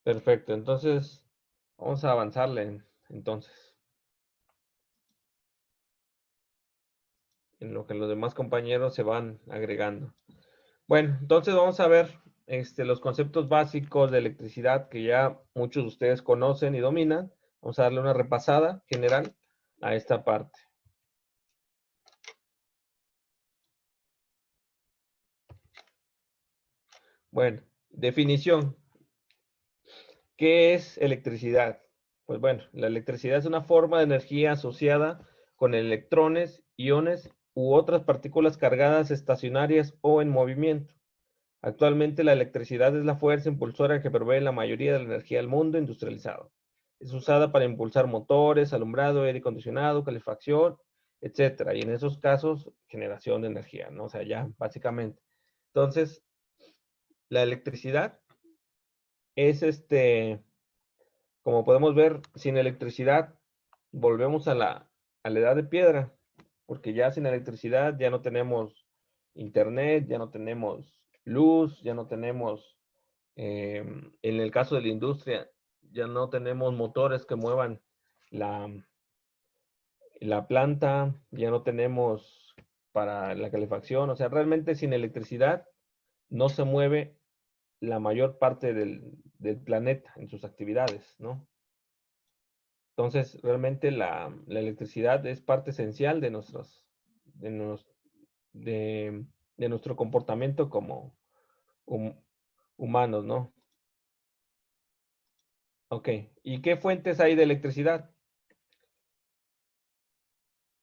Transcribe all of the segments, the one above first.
Perfecto, entonces vamos a avanzarle entonces, en lo que los demás compañeros se van agregando. Bueno, entonces vamos a ver los conceptos básicos de electricidad que ya muchos de ustedes conocen y dominan. Vamos a darle una repasada general a esta parte. Bueno, definición. ¿Qué es electricidad? Pues bueno, la electricidad es una forma de energía asociada con electrones, iones u otras partículas cargadas estacionarias o en movimiento. Actualmente la electricidad es la fuerza impulsora que provee la mayoría de la energía del mundo industrializado. Es usada para impulsar motores, alumbrado, aire acondicionado, calefacción, etcétera. Y en esos casos, generación de energía, ¿no? O sea, ya básicamente. Entonces, la electricidad es como podemos ver, sin electricidad volvemos a la edad de piedra, porque ya sin electricidad ya no tenemos internet, ya no tenemos luz, ya no tenemos, en el caso de la industria, ya no tenemos motores que muevan la, la planta, ya no tenemos para la calefacción, o sea, realmente sin electricidad no se mueve la mayor parte del planeta en sus actividades, ¿no? Entonces, realmente la electricidad es parte esencial de, nos- de- de nuestro comportamiento como hum- humanos, ¿no? Ok. ¿Y qué fuentes hay de electricidad?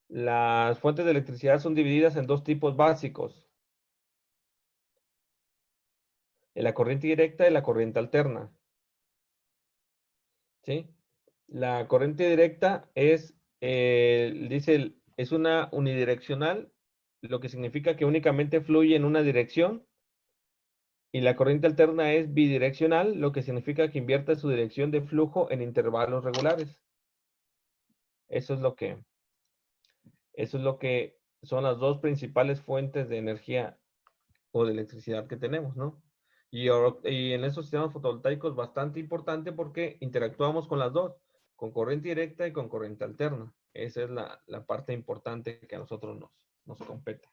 Las fuentes de electricidad son divididas en dos tipos básicos, en la corriente directa y la corriente alterna, ¿sí? La corriente directa es, es una unidireccional, lo que significa que únicamente fluye en una dirección. Y la corriente alterna es bidireccional, lo que significa que invierte su dirección de flujo en intervalos regulares. Eso es lo que, eso es lo que son las dos principales fuentes de energía o de electricidad que tenemos, ¿no? Y en esos sistemas fotovoltaicos bastante importante porque interactuamos con las dos, con corriente directa y con corriente alterna. Esa es la parte importante que a nosotros nos compete.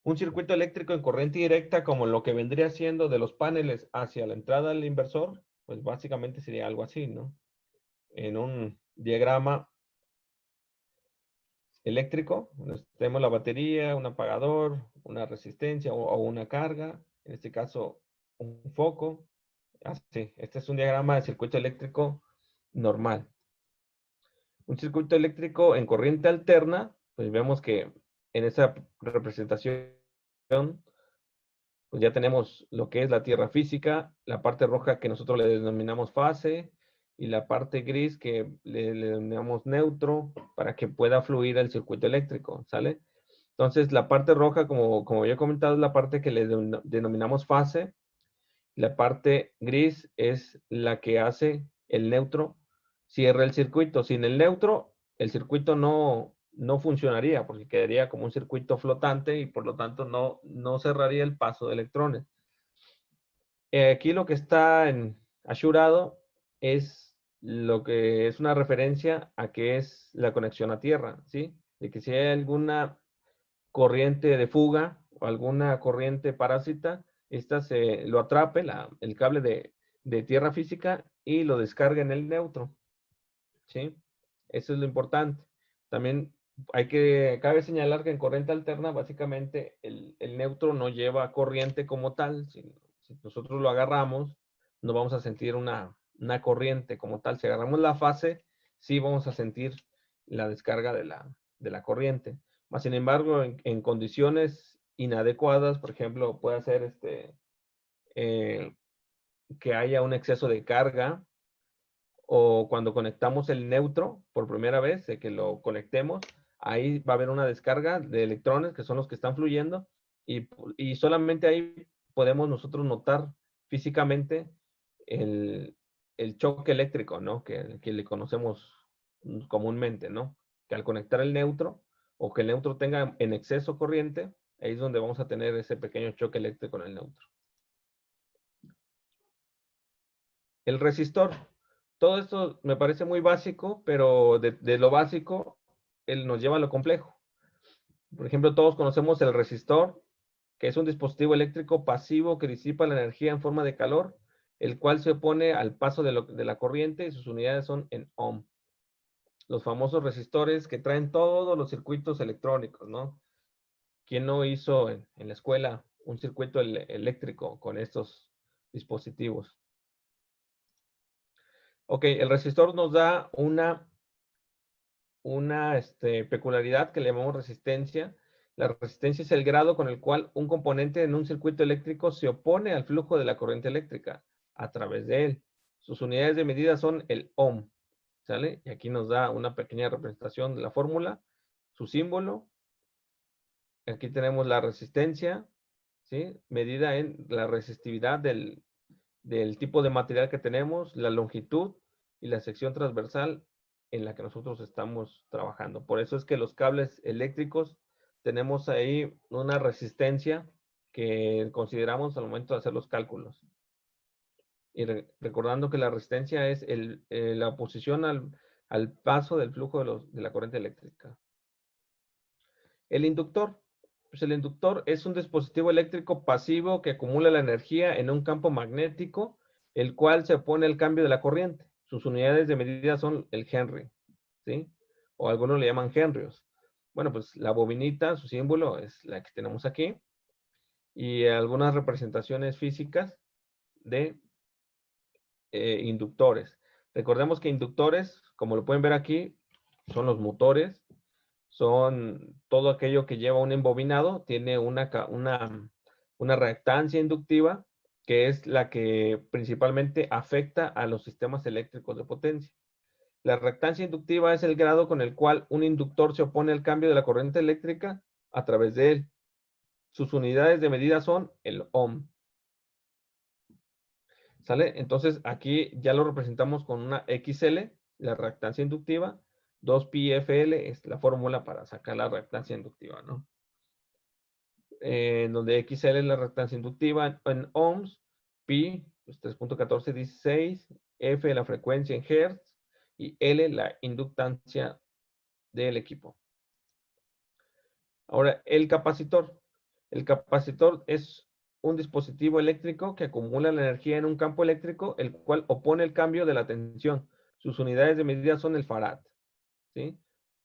Un circuito eléctrico en corriente directa, como lo que vendría siendo de los paneles hacia la entrada del inversor, pues básicamente sería algo así, ¿no? En un diagrama eléctrico, tenemos la batería, un apagador, una resistencia o una carga, en este caso un foco. Así, este es un diagrama de circuito eléctrico normal. Un circuito eléctrico en corriente alterna, pues vemos que en esa representación pues ya tenemos lo que es la tierra física, la parte roja que nosotros le denominamos fase y la parte gris que le denominamos neutro para que pueda fluir el circuito eléctrico, ¿sale? Entonces la parte roja, como ya he comentado, es la parte que le denominamos fase. La parte gris es la que hace el neutro, cierra el circuito. Sin el neutro, el circuito no funcionaría porque quedaría como un circuito flotante y por lo tanto no cerraría el paso de electrones. Aquí lo que está en asurado es lo que es una referencia a que es la conexión a tierra, ¿sí? De que si hay alguna corriente de fuga o alguna corriente parásita, esta se lo atrape el cable de tierra física y lo descarga en el neutro, ¿sí? Eso es lo importante. También cabe señalar que en corriente alterna, básicamente el neutro no lleva corriente como tal. Si nosotros lo agarramos, no vamos a sentir una corriente como tal. Si agarramos la fase, sí vamos a sentir la descarga de la corriente. Más sin embargo, en condiciones inadecuadas, por ejemplo, puede ser eh, que haya un exceso de carga o cuando conectamos el neutro por primera vez, de que lo conectemos, ahí va a haber una descarga de electrones que son los que están fluyendo y solamente ahí podemos nosotros notar físicamente el, el choque eléctrico, ¿no? Que le conocemos comúnmente, ¿no? Que al conectar el neutro o que el neutro tenga en exceso corriente, ahí es donde vamos a tener ese pequeño choque eléctrico en el neutro. El resistor. Todo esto me parece muy básico, pero de lo básico, él nos lleva a lo complejo. Por ejemplo, todos conocemos el resistor, que es un dispositivo eléctrico pasivo que disipa la energía en forma de calor, el cual se opone al paso de la corriente y sus unidades son en ohm. Los famosos resistores que traen todos los circuitos electrónicos, ¿no? ¿Quién no hizo en la escuela un circuito eléctrico con estos dispositivos? Ok, el resistor nos da una peculiaridad que le llamamos resistencia. La resistencia es el grado con el cual un componente en un circuito eléctrico se opone al flujo de la corriente eléctrica a través de él. Sus unidades de medida son el ohm, ¿sale? Y aquí nos da una pequeña representación de la fórmula, su símbolo. Aquí tenemos la resistencia, ¿sí? Medida en la resistividad del tipo de material que tenemos, la longitud y la sección transversal en la que nosotros estamos trabajando. Por eso es que los cables eléctricos tenemos ahí una resistencia que consideramos al momento de hacer los cálculos. Y recordando que la resistencia es la oposición al paso del flujo de la corriente eléctrica. El inductor. Pues el inductor es un dispositivo eléctrico pasivo que acumula la energía en un campo magnético, el cual se opone al cambio de la corriente. Sus unidades de medida son el Henry, ¿sí? O algunos le llaman henrios. Bueno, pues la bobinita, su símbolo es la que tenemos aquí, y algunas representaciones físicas de inductores. Recordemos que inductores, como lo pueden ver aquí, son los motores, son todo aquello que lleva un embobinado, tiene una reactancia inductiva, que es la que principalmente afecta a los sistemas eléctricos de potencia. La reactancia inductiva es el grado con el cual un inductor se opone al cambio de la corriente eléctrica a través de él. Sus unidades de medida son el ohm. ¿Sale? Entonces aquí ya lo representamos con una XL, la reactancia inductiva. 2πfL es la fórmula para sacar la reactancia inductiva, ¿no? Donde XL es la reactancia inductiva en ohms, pi, pues 3.1416, F la frecuencia en hertz y L la inductancia del equipo. Ahora, el capacitor. El capacitor es un dispositivo eléctrico que acumula la energía en un campo eléctrico, el cual opone el cambio de la tensión. Sus unidades de medida son el farad, ¿sí?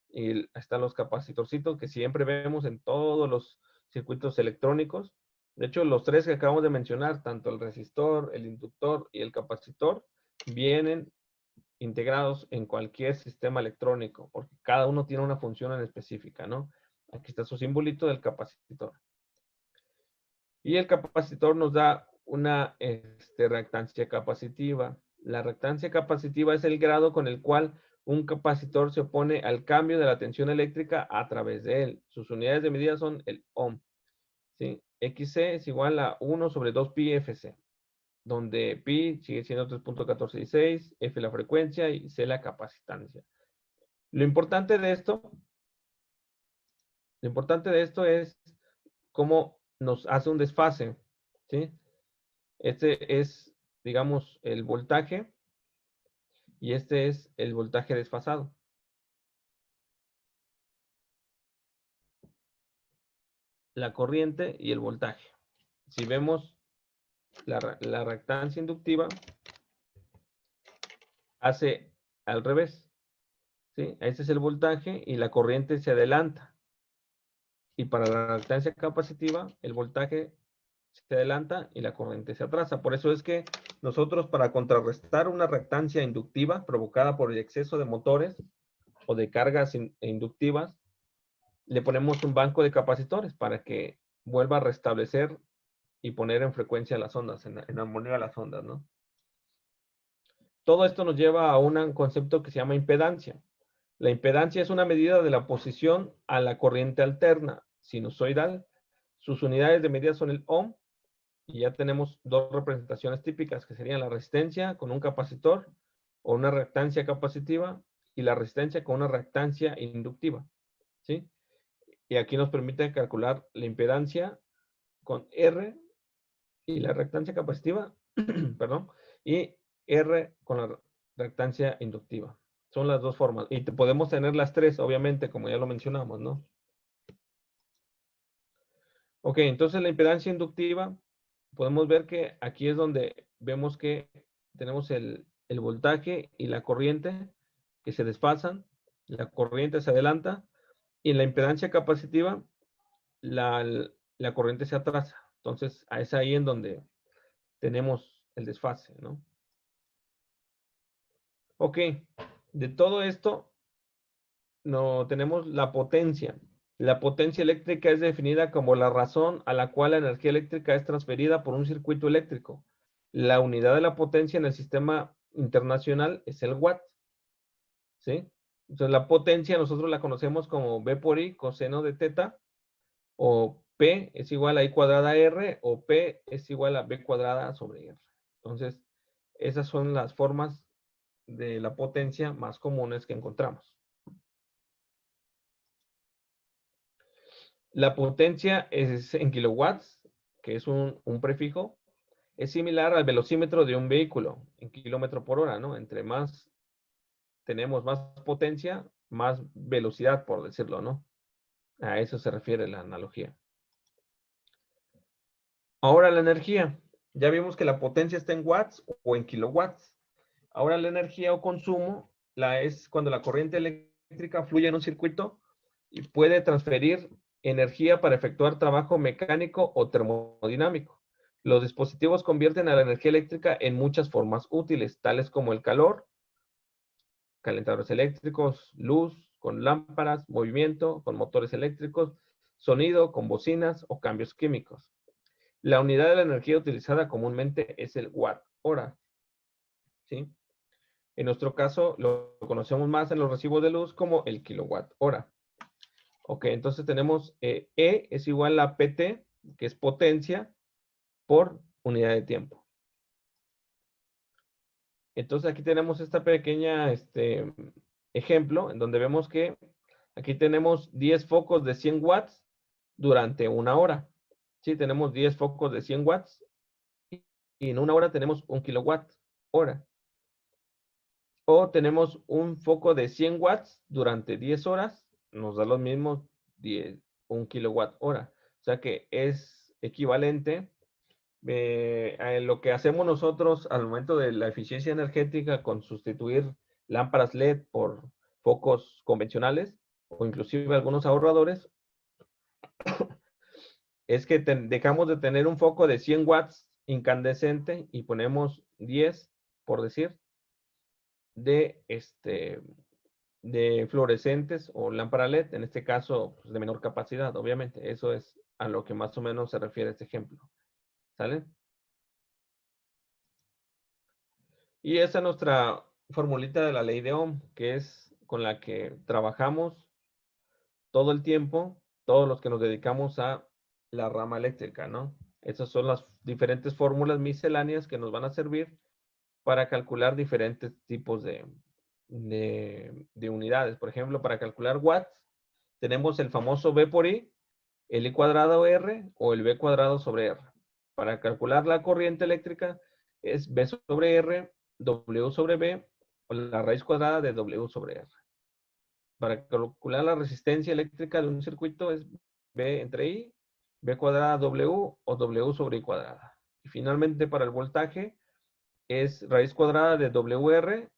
Y están los capacitorcitos que siempre vemos en todos los circuitos electrónicos. De hecho, los tres que acabamos de mencionar, tanto el resistor, el inductor y el capacitor, vienen integrados en cualquier sistema electrónico, porque cada uno tiene una función en específica, ¿no? Aquí está su simbolito del capacitor. Y el capacitor nos da una reactancia capacitiva. La reactancia capacitiva es el grado con el cual un capacitor se opone al cambio de la tensión eléctrica a través de él. Sus unidades de medida son el ohm, ¿sí? XC es igual a 1 sobre 2pi FC, donde pi sigue siendo 3.1416, F la frecuencia y C la capacitancia. Lo importante de esto es cómo nos hace un desfase, ¿sí? Este es, digamos, el voltaje y este es el voltaje desfasado. La corriente y el voltaje. Si vemos la reactancia inductiva, hace al revés, ¿sí? Este es el voltaje y la corriente se adelanta. Y para la reactancia capacitiva, el voltaje se adelanta y la corriente se atrasa. Por eso es que nosotros, para contrarrestar una reactancia inductiva provocada por el exceso de motores o de cargas inductivas, le ponemos un banco de capacitores para que vuelva a restablecer y poner en frecuencia las ondas, en armonía las ondas, ¿no? Todo esto nos lleva a un concepto que se llama impedancia. La impedancia es una medida de la oposición a la corriente alterna sinusoidal. Sus unidades de medida son el ohm, y ya tenemos dos representaciones típicas, que serían la resistencia con un capacitor o una reactancia capacitiva y la resistencia con una reactancia inductiva, ¿sí? Y aquí nos permite calcular la impedancia con R y la reactancia capacitiva, perdón, y R con la reactancia inductiva. Son las dos formas. Y podemos tener las tres, obviamente, como ya lo mencionamos, ¿no? Ok, entonces la impedancia inductiva, podemos ver que aquí es donde vemos que tenemos el voltaje y la corriente que se desfasan, la corriente se adelanta, y en la impedancia capacitiva, la corriente se atrasa. Entonces, es ahí en donde tenemos el desfase, ¿no? Ok, de todo esto, no tenemos la potencia. La potencia eléctrica es definida como la razón a la cual la energía eléctrica es transferida por un circuito eléctrico. La unidad de la potencia en el sistema internacional es el watt, ¿sí? Entonces la potencia nosotros la conocemos como V por I coseno de teta, o P es igual a I cuadrada R, o P es igual a V cuadrada sobre R. Entonces, esas son las formas de la potencia más comunes que encontramos. La potencia es en kilowatts, que es un prefijo, es similar al velocímetro de un vehículo en kilómetro por hora, ¿no? Entre más tenemos más potencia, más velocidad, por decirlo, ¿no? A eso se refiere la analogía. Ahora la energía. Ya vimos que la potencia está en watts o en kilowatts. Ahora la energía o consumo es cuando la corriente eléctrica fluye en un circuito y puede transferir energía para efectuar trabajo mecánico o termodinámico. Los dispositivos convierten a la energía eléctrica en muchas formas útiles, tales como el calor, calentadores eléctricos, luz, con lámparas, movimiento, con motores eléctricos, sonido, con bocinas o cambios químicos. La unidad de la energía utilizada comúnmente es el watt hora, ¿sí? En nuestro caso, lo conocemos más en los recibos de luz como el kilowatt hora. Ok, entonces tenemos E es igual a PT, que es potencia, por unidad de tiempo. Entonces aquí tenemos esta pequeña ejemplo en donde vemos que aquí tenemos 10 focos de 100 watts durante una hora. Sí, tenemos 10 focos de 100 watts y en una hora tenemos 1 kilowatt hora. O tenemos un foco de 100 watts durante 10 horas, nos da los mismos 1 kilowatt hora. O sea que es equivalente a lo que hacemos nosotros al momento de la eficiencia energética con sustituir lámparas LED por focos convencionales o inclusive algunos ahorradores, es que dejamos de tener un foco de 100 watts incandescente y ponemos 10, por decir, de fluorescentes o lámpara LED, en este caso pues, de menor capacidad, obviamente. Eso es a lo que más o menos se refiere este ejemplo. ¿Sale? Y esa es nuestra formulita de la ley de Ohm, que es con la que trabajamos todo el tiempo, todos los que nos dedicamos a la rama eléctrica, ¿no? Esas son las diferentes fórmulas misceláneas que nos van a servir para calcular diferentes tipos de unidades. Por ejemplo, para calcular watts, tenemos el famoso V por I, el I cuadrado R o el V cuadrado sobre R. Para calcular la corriente eléctrica es V sobre R, W sobre V o la raíz cuadrada de W sobre R. Para calcular la resistencia eléctrica de un circuito es V entre I, V cuadrada W o W sobre I cuadrada. Y finalmente para el voltaje es raíz cuadrada de WR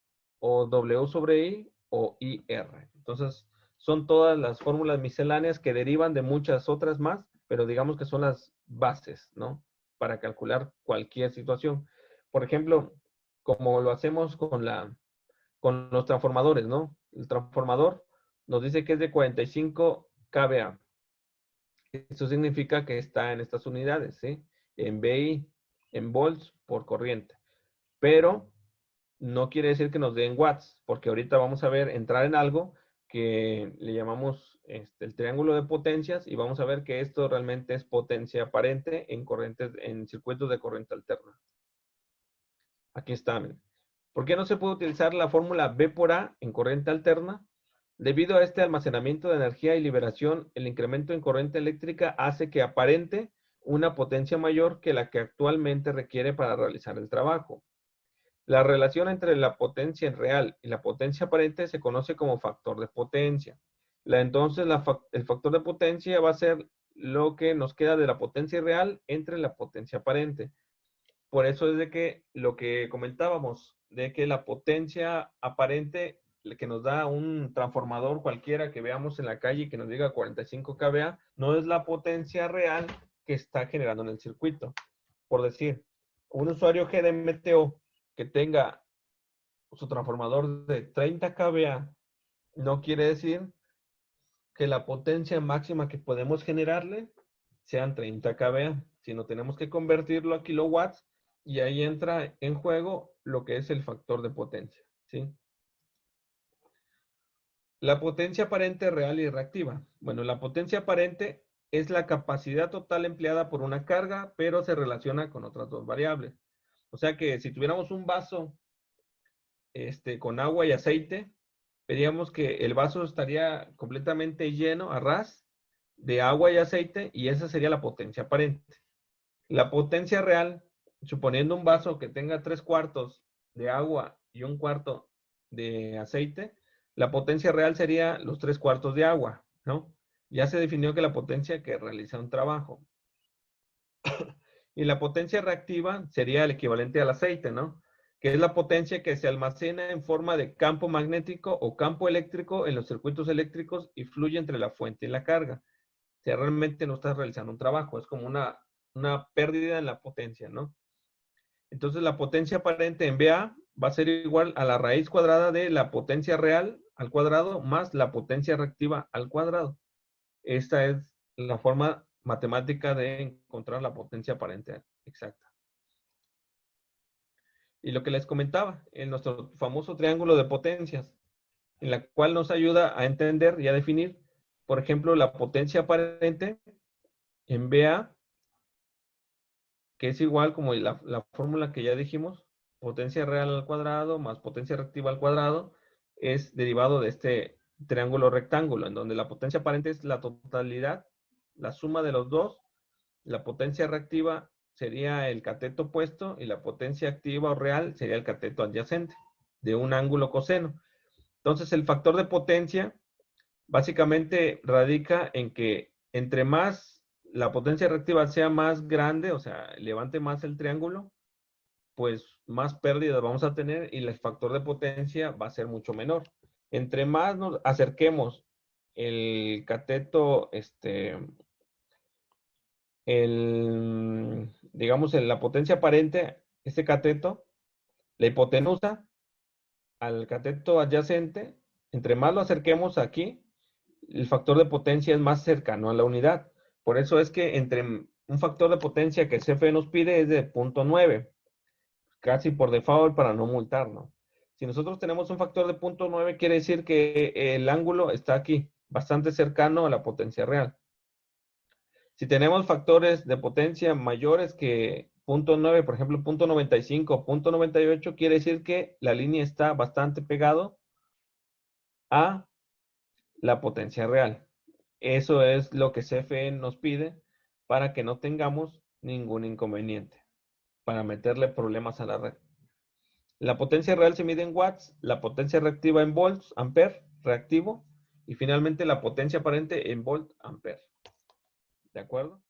o W sobre I o IR. Entonces, son todas las fórmulas misceláneas que derivan de muchas otras más, pero digamos que son las bases, ¿no? Para calcular cualquier situación. Por ejemplo, como lo hacemos con los transformadores, ¿no? El transformador nos dice que es de 45 kVA. Eso significa que está en estas unidades, ¿sí? En VI, en volts por corriente. Pero no quiere decir que nos den watts, porque ahorita vamos a ver, entrar en algo que le llamamos el triángulo de potencias y vamos a ver que esto realmente es potencia aparente en corrientes, en circuitos de corriente alterna. Aquí está. Miren. ¿Por qué no se puede utilizar la fórmula V por A en corriente alterna? Debido a este almacenamiento de energía y liberación, el incremento en corriente eléctrica hace que aparente una potencia mayor que la que actualmente requiere para realizar el trabajo. La relación entre la potencia real y la potencia aparente se conoce como factor de potencia. Entonces, el factor de potencia va a ser lo que nos queda de la potencia real entre la potencia aparente. Por eso es de que lo que comentábamos, de que la potencia aparente que nos da un transformador cualquiera que veamos en la calle y que nos diga 45 kVA, no es la potencia real que está generando en el circuito. Por decir, un usuario GDMTO que tenga su transformador de 30 kVA, no quiere decir que la potencia máxima que podemos generarle sean 30 kVA, sino tenemos que convertirlo a kilowatts y ahí entra en juego lo que es el factor de potencia, ¿sí? La potencia aparente real y reactiva. Bueno, la potencia aparente es la capacidad total empleada por una carga, pero se relaciona con otras dos variables. O sea que si tuviéramos un vaso con agua y aceite, veríamos que el vaso estaría completamente lleno, a ras, de agua y aceite, y esa sería la potencia aparente. La potencia real, suponiendo un vaso que tenga 3/4 de agua y 1/4 de aceite, la potencia real sería los 3/4 de agua, ¿no? Ya se definió que la potencia que realiza un trabajo. Y la potencia reactiva sería el equivalente al aceite, ¿no? Que es la potencia que se almacena en forma de campo magnético o campo eléctrico en los circuitos eléctricos y fluye entre la fuente y la carga. O sea, realmente no estás realizando un trabajo, es como una pérdida en la potencia, ¿no? Entonces la potencia aparente en VA va a ser igual a la raíz cuadrada de la potencia real al cuadrado más la potencia reactiva al cuadrado. Esta es la forma matemática de encontrar la potencia aparente exacta. Y lo que les comentaba, en nuestro famoso triángulo de potencias, en la cual nos ayuda a entender y a definir, por ejemplo, la potencia aparente en VA, que es igual como la fórmula que ya dijimos, potencia real al cuadrado más potencia reactiva al cuadrado, es derivado de este triángulo rectángulo, en donde la potencia aparente es la totalidad, la suma de los dos, la potencia reactiva sería el cateto opuesto y la potencia activa o real sería el cateto adyacente de un ángulo coseno. Entonces, el factor de potencia básicamente radica en que entre más la potencia reactiva sea más grande, o sea, levante más el triángulo, pues más pérdidas vamos a tener y el factor de potencia va a ser mucho menor. Entre más nos acerquemos el cateto, digamos, la potencia aparente, este cateto, la hipotenusa al cateto adyacente, entre más lo acerquemos aquí, el factor de potencia es más cercano a la unidad. Por eso es que entre un factor de potencia que CFE nos pide es de 0.9, casi por default para no multarnos. Si nosotros tenemos un factor de 0.9, quiere decir que el ángulo está aquí, bastante cercano a la potencia real. Si tenemos factores de potencia mayores que 0.9, por ejemplo 0.95 o 0.98, quiere decir que la línea está bastante pegado a la potencia real. Eso es lo que CFE nos pide para que no tengamos ningún inconveniente, para meterle problemas a la red. La potencia real se mide en watts, la potencia reactiva en volts, ampere, reactivo, y finalmente la potencia aparente en volt, ampere. ¿De acuerdo?